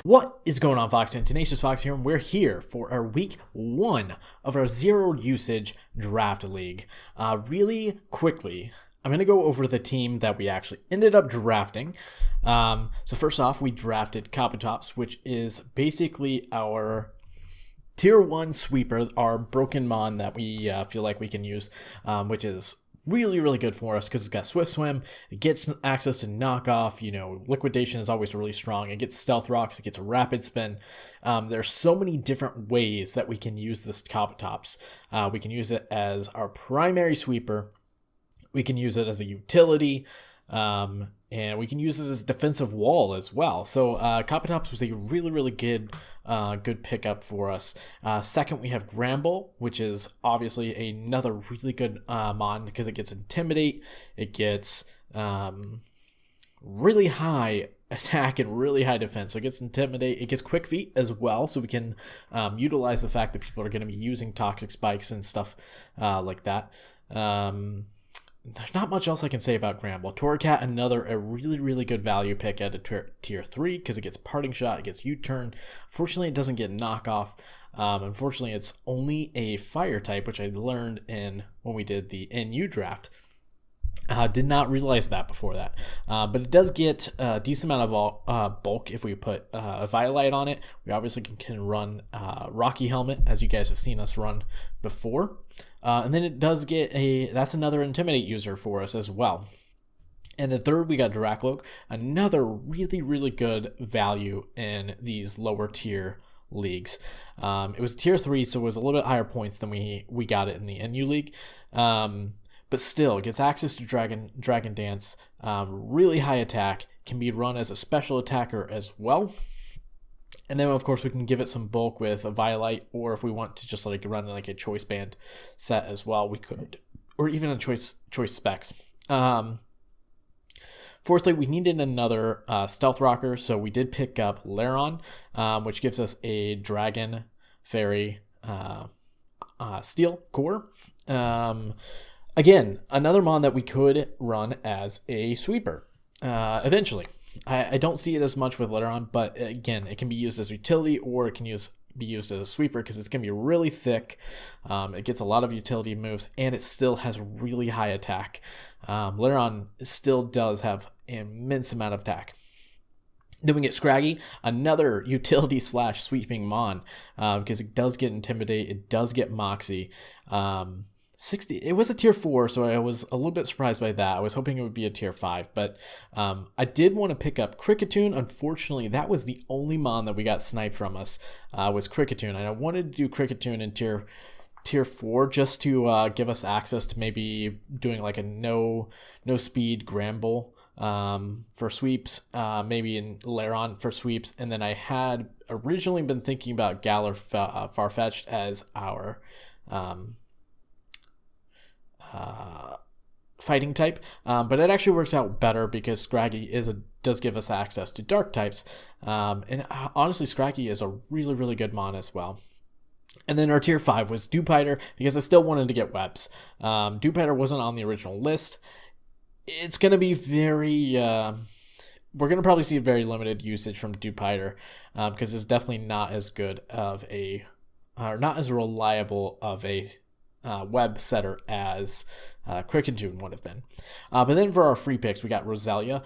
What is going on, Fox and Tenacious Fox here, and we're here for our week 1 of our zero usage draft league. Really quickly, I'm going to go over the team that we actually ended up drafting. So first off, we drafted Kabutops, which is basically our tier 1 sweeper, our broken mon that we feel like we can use, which is really good for us because it's got Swift Swim, it gets access to knockoff, liquidation is always really strong, it gets stealth rocks, it gets rapid spin. There's so many different ways that we can use this Kabutops. We can use it as our primary sweeper, we can use it as a utility, and we can use it as a defensive wall as well. So Kabutops was a really good pickup for us. Second, we have Gramble, which is obviously another really good mon because it gets Intimidate, it gets really high attack and really high defense. So it gets Intimidate, it gets Quick Feet as well, so we can utilize the fact that people are going to be using Toxic Spikes and stuff like that. There's not much else I can say about Gramble. Torracat, a really good value pick at a tier 3 because it gets Parting Shot, it gets U-Turn. Fortunately, it doesn't get Knockoff. Unfortunately, it's only a fire type, which I learned when we did the NU draft. Did not realize that before that. But it does get a decent amount of bulk if we put a Violite on it. We obviously can run Rocky Helmet, as you guys have seen us run before. And then it does get that's another Intimidate user for us as well. And the third, we got Dracloak, another really good value in these lower tier leagues. It was tier 3, so it was a little bit higher points than we got it in the NU league. But still, gets access to Dragon Dance, really high attack, can be run as a special attacker as well. And then, of course, we can give it some bulk with a Violite, or if we want to just run like a Choice Band set as well, we could. Or even a Choice Specs. Fourthly, we needed another Stealth Rocker, so we did pick up Laron, which gives us a Dragon Fairy Steel Core. Again, another mon that we could run as a sweeper eventually. I don't see it as much with Laron, but again, it can be used as utility or it can be used as a sweeper because it's going to be really thick. It gets a lot of utility moves and it still has really high attack. Laron still does have an immense amount of attack. Then we get Scraggy, another utility / sweeping mon because it does get Intimidate, it does get Moxie. 60. It was a tier 4, so I was a little bit surprised by that. I was hoping it would be a tier 5, but I did want to pick up Kricketune. Unfortunately, that was the only mon that we got sniped from us was Kricketune, and I wanted to do Kricketune in tier 4 just to give us access to maybe doing like a no speed Gramble for sweeps, maybe in Laron for sweeps, and then I had originally been thinking about Galar Farfetch'd as our fighting type, but it actually works out better because Scraggy does give us access to dark types, and honestly Scraggy is a really good mon as well. And then our tier 5 was Dupiter because I still wanted to get webs. Dupiter wasn't on the original list. It's going to be we're going to probably see very limited usage from Dupiter because it's definitely not as good of not as reliable of a web setter as Kricketune would have been. But then for our free picks, we got Roselia.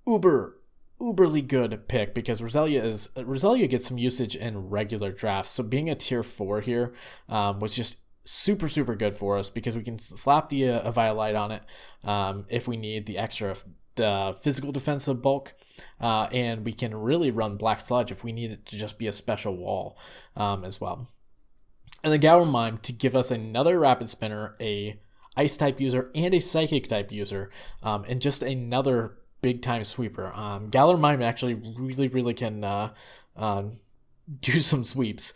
Uberly good pick because Roselia gets some usage in regular drafts. So being a tier 4 here was just super good for us because we can slap the a Violite on it if we need the extra physical defensive bulk, and we can really run Black Sludge if we need it to just be a special wall as well. And the Galar Mime to give us another Rapid Spinner, a Ice type user, and a Psychic type user, and just another big time sweeper. Galar Mime actually really can do some sweeps.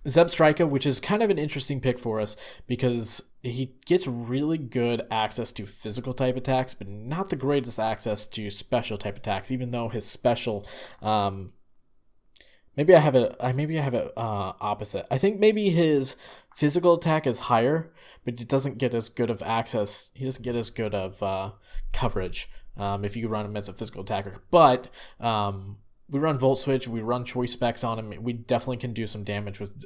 Zebstrika, which is kind of an interesting pick for us because he gets really good access to physical type attacks, but not the greatest access to special type attacks, even though his special maybe I have it opposite. I think maybe his physical attack is higher, but it doesn't get as good of access. He doesn't get as good of coverage if you run him as a physical attacker. But we run Volt Switch, we run Choice Specs on him. We definitely can do some damage with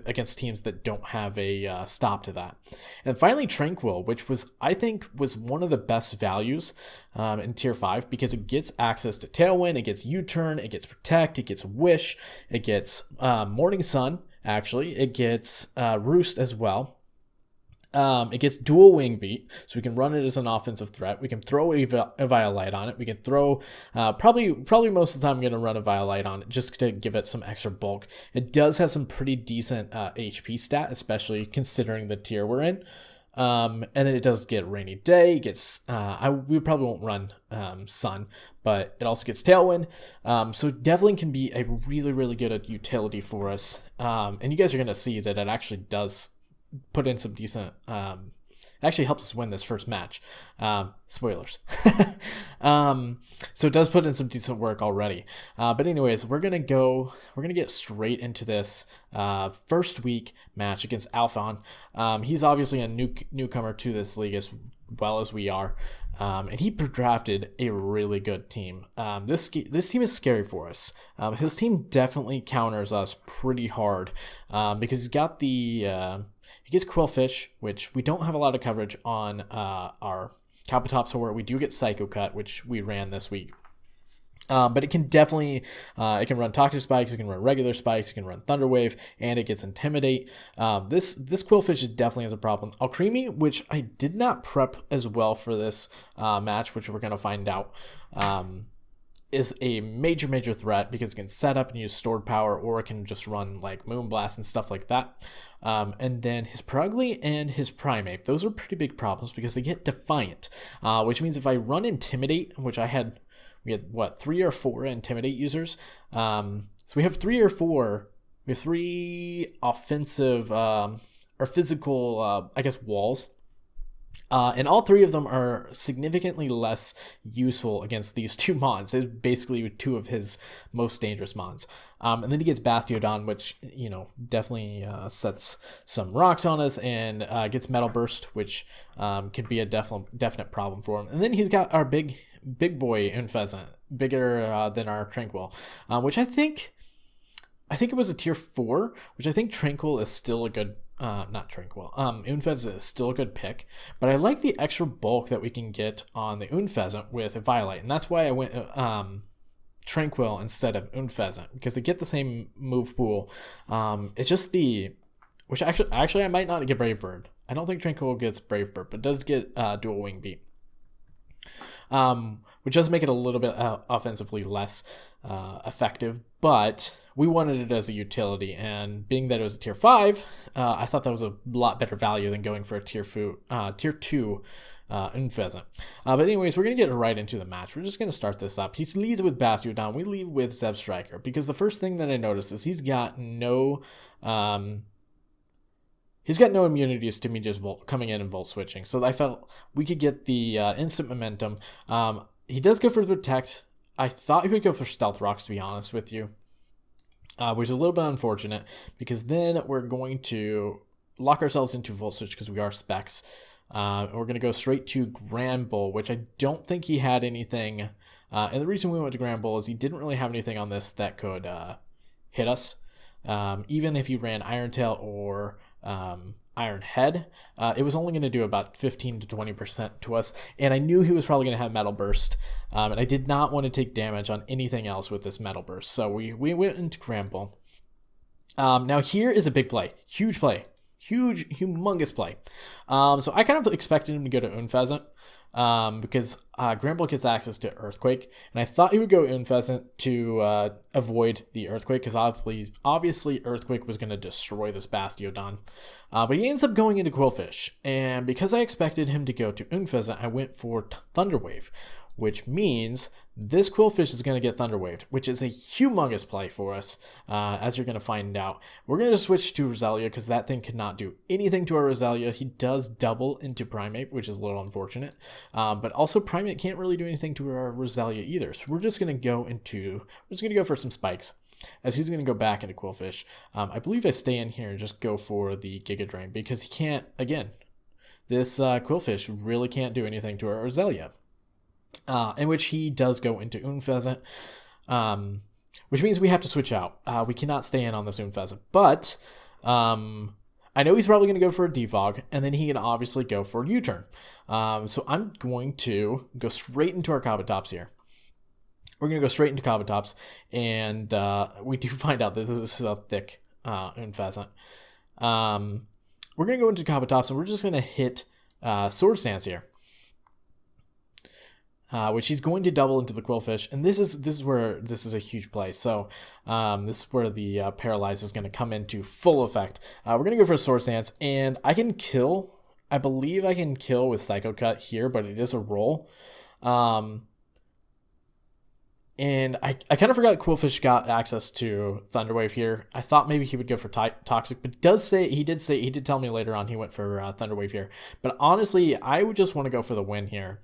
against teams that don't have a stop to that. And finally, Tranquil, which I think was one of the best values in Tier 5 because it gets access to Tailwind, it gets U-Turn, it gets Protect, it gets Wish, it gets Morning Sun, actually. It gets Roost as well. It gets dual wing beat, so we can run it as an offensive threat. We can throw a Violite on it. We can throw, probably most of the time I'm going to run a Violite on it just to give it some extra bulk. It does have some pretty decent HP stat, especially considering the tier we're in. And then it does get Rainy Day. It gets, we probably won't run Sun, but it also gets Tailwind. So it definitely can be a really, really good utility for us. And you guys are going to see that it actually does put in some decent it actually helps us win this first match. Spoilers. So it does put in some decent work already. But anyways, we're gonna get straight into this first week match against Alphon. He's obviously a newcomer to this league as well as we are. And he drafted a really good team. This team is scary for us. His team definitely counters us pretty hard because he's got he gets Quillfish, which we don't have a lot of coverage on our Kabutops, where we do get Psycho Cut, which we ran this week. But it can definitely, it can run Toxic Spikes, it can run regular Spikes, it can run Thunder Wave, and it gets Intimidate. This Quillfish definitely has a problem. Alcremie, which I did not prep as well for this match, which we're going to find out, is a major threat because it can set up and use stored power, or it can just run like Moonblast and stuff like that. And then his Purugly and his Primeape, those are pretty big problems because they get Defiant, which means if I run Intimidate, which we had what, 3 or 4 Intimidate users. So we have 3 or 4. We have 3 offensive or physical, I guess, walls. And all 3 of them are significantly less useful against these 2 mons. It's basically 2 of his most dangerous mons. And then he gets Bastiodon, which, definitely sets some rocks on us, and gets Metal Burst, which could be a definite problem for him. And then he's got our big boy Unfezant, bigger than our Tranquil, which I think it was a tier 4, which I think Tranquil is still a good, not Tranquil, Unfezant is still a good pick, but I like the extra bulk that we can get on the Unfezant with a Violite, and that's why I went Tranquil instead of Unfezant, because they get the same move pool. It's just which actually I might not get Brave Bird. I don't think Tranquil gets Brave Bird, but does get dual wing beat. Which does make it a little bit offensively less effective, but we wanted it as a utility, and being that it was a tier 5, I thought that was a lot better value than going for a tier 2 Unfezant. But anyways, we're going to get right into the match. We're just going to start this up. He leads with Bastiodon. We lead with Zeb Striker, because the first thing that I noticed is he's got no immunities to me just coming in and Volt Switching. So I felt we could get the instant momentum. He does go for Protect. I thought he would go for Stealth Rocks, to be honest with you. Which is a little bit unfortunate, because then we're going to lock ourselves into Volt Switch because we are specs. We're going to go straight to Grand Bull, which I don't think he had anything. And the reason we went to Grand Bull is he didn't really have anything on this that could hit us. Even if he ran Iron Tail or Iron Head, it was only going to do about 15 to 20% to us, and I knew he was probably going to have Metal Burst, and I did not want to take damage on anything else with this Metal Burst, so we went into Gramble. Now here is a big play, humongous play. So I kind of expected him to go to Unfezant, because Gramble gets access to Earthquake, and I thought he would go Unfezant to avoid the Earthquake, because obviously Earthquake was going to destroy this Bastiodon. But he ends up going into Quillfish, and because I expected him to go to Unfezant, I went for Thunder Wave, which means this Quillfish is going to get Thunder Waved, which is a humongous play for us, as you're going to find out. We're going to switch to Roselia because that thing could not do anything to our Roselia. He does double into Primeape, which is a little unfortunate, but also Primeape can't really do anything to our Roselia either. So we're just going to go for some spikes, as he's going to go back into Quillfish. I believe I stay in here and just go for the Giga Drain, because he can't, again, this Quillfish really can't do anything to our Roselia. In which he does go into Unfezant. which means we have to switch out. We cannot stay in on this Unfezant, but I know he's probably going to go for a defog, and then he can obviously go for a U-turn. So I'm going to go straight into our Kabutops here. We're going to go straight into Kabutops, and we do find out this is a thick Unfezant. We're going to go into Kabutops, and we're just going to hit Sword Stance here, which he's going to double into the Quillfish, and this is where this is a huge play. So this is where the Paralyze is going to come into full effect. We're going to go for a Sword Stance, and I can kill. I believe I can kill with Psycho Cut here, but it is a roll. And I kind of forgot Quillfish got access to Thunderwave here. I thought maybe he would go for Toxic, but he did tell me later on he went for Thunderwave here. But honestly, I would just want to go for the win here.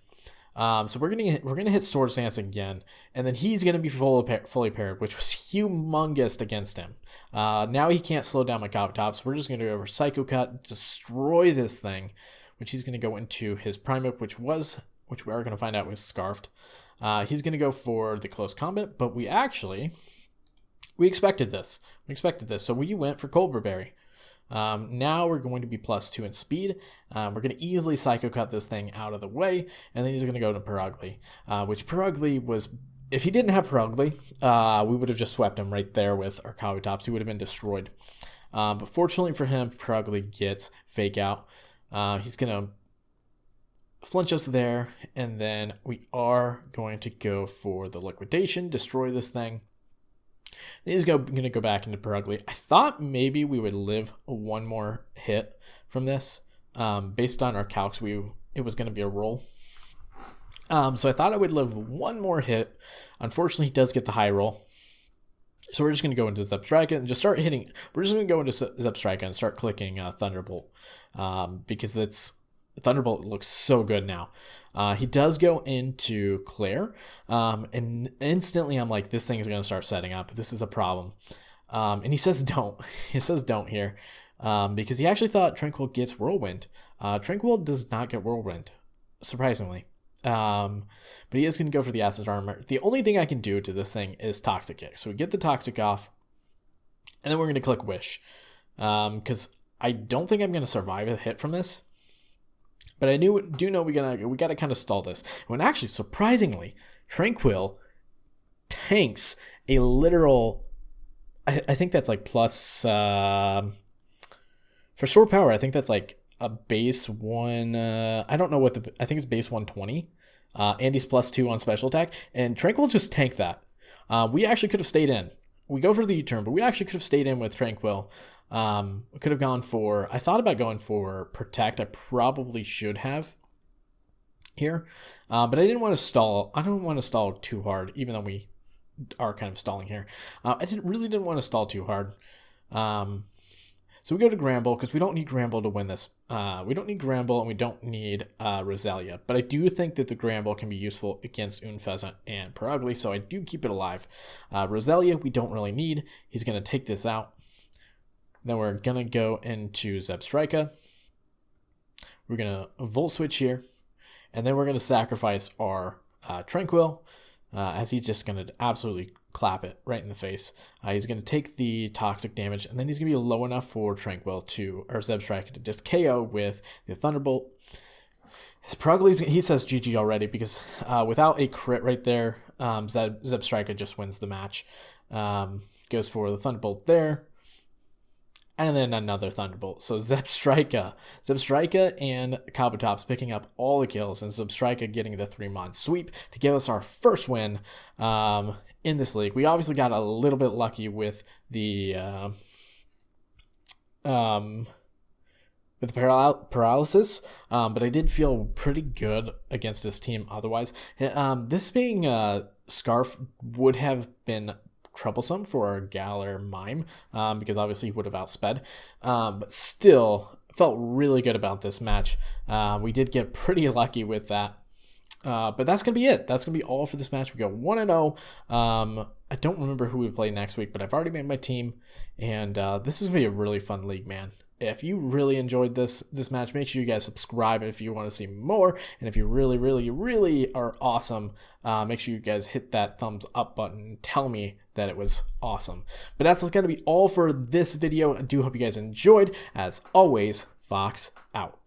So we're gonna hit Sword Stance again, and then he's gonna be fully paired, which was humongous against him. Now he can't slow down my Kabutops. We're just gonna go over Psycho Cut, destroy this thing, which he's gonna go into his Primeape, which we are gonna find out was Scarfed. He's going to go for the close combat, but we expected this. So we went for Cobra Berry. Now we're going to be +2 in speed. We're going to easily Psycho Cut this thing out of the way, and then he's going to go to Perugly, which Perugly was, if he didn't have Perugly, we would have just swept him right there with our Kabutops. He would have been destroyed. But fortunately for him, Perugly gets Fake Out. He's going to flinch us there, and then we are going to go for the Liquidation, destroy this thing. Then he's going to go back into Perugly. I thought maybe we would live one more hit from this. Based on our calcs, it was going to be a roll. So I thought I would live one more hit. Unfortunately, he does get the high roll. So we're just going to go into Zebstrika and just start hitting. We're just going to go into Zebstrika and start clicking Thunderbolt, because Thunderbolt looks so good now. He does go into Claire, and instantly I'm like, this thing is going to start setting up. This is a problem. And he says don't. He says don't here, because he actually thought Tranquil gets Whirlwind. Tranquil does not get Whirlwind, surprisingly. But he is going to go for the Acid Armor. The only thing I can do to this thing is Toxic Kick. So we get the Toxic off, and then we're going to click Wish, because I don't think I'm going to survive a hit from this. But I do know we gotta kind of stall this. When actually, surprisingly, Tranquil tanks a literal. I think that's like plus for Sword Power. I think that's like a base 1. I don't know what I think it's base 120. And he's +2 on special attack, and Tranquil just tanked that. We actually could have stayed in. We go for the U-turn, but we actually could have stayed in with Tranquil. We could have gone for, I thought about going for Protect. I probably should have here, but I didn't want to stall. I don't want to stall too hard, even though we are kind of stalling here. I really didn't want to stall too hard. So we go to Gramble, because we don't need Gramble to win this. We don't need Gramble, and we don't need Roselia. But I do think that the Gramble can be useful against Unfezant and Perugly, so I do keep it alive. Roselia, we don't really need. He's going to take this out. Then we're going to go into Zebstrika. We're going to Volt Switch here. And then we're going to sacrifice our Tranquil, as he's just going to absolutely clap it right in the face. He's going to take the toxic damage, and then he's going to be low enough for Tranquil or Zebstrika to just KO with the Thunderbolt. He says GG already, because without a crit right there, Zebstrika just wins the match. Goes for the Thunderbolt there. And then another Thunderbolt. So Zebstrika and Kabutops picking up all the kills, and Zebstrika getting the 3-mod sweep to give us our first win in this league. We obviously got a little bit lucky with the paralysis, but I did feel pretty good against this team otherwise. This being Scarf would have been troublesome for our Galar Mime, because obviously he would have outsped, but still felt really good about this match. We did get pretty lucky with that, but that's gonna be it. That's gonna be all for this match. We go 1-0. I don't remember who we play next week, but I've already made my team, and this is gonna be a really fun league, man. if you really enjoyed this match, make sure you guys subscribe if you want to see more. And if you really are awesome, make sure you guys hit that thumbs up button and tell me that it was awesome. But that's going to be all for this video. I do hope you guys enjoyed. As always, Fox out.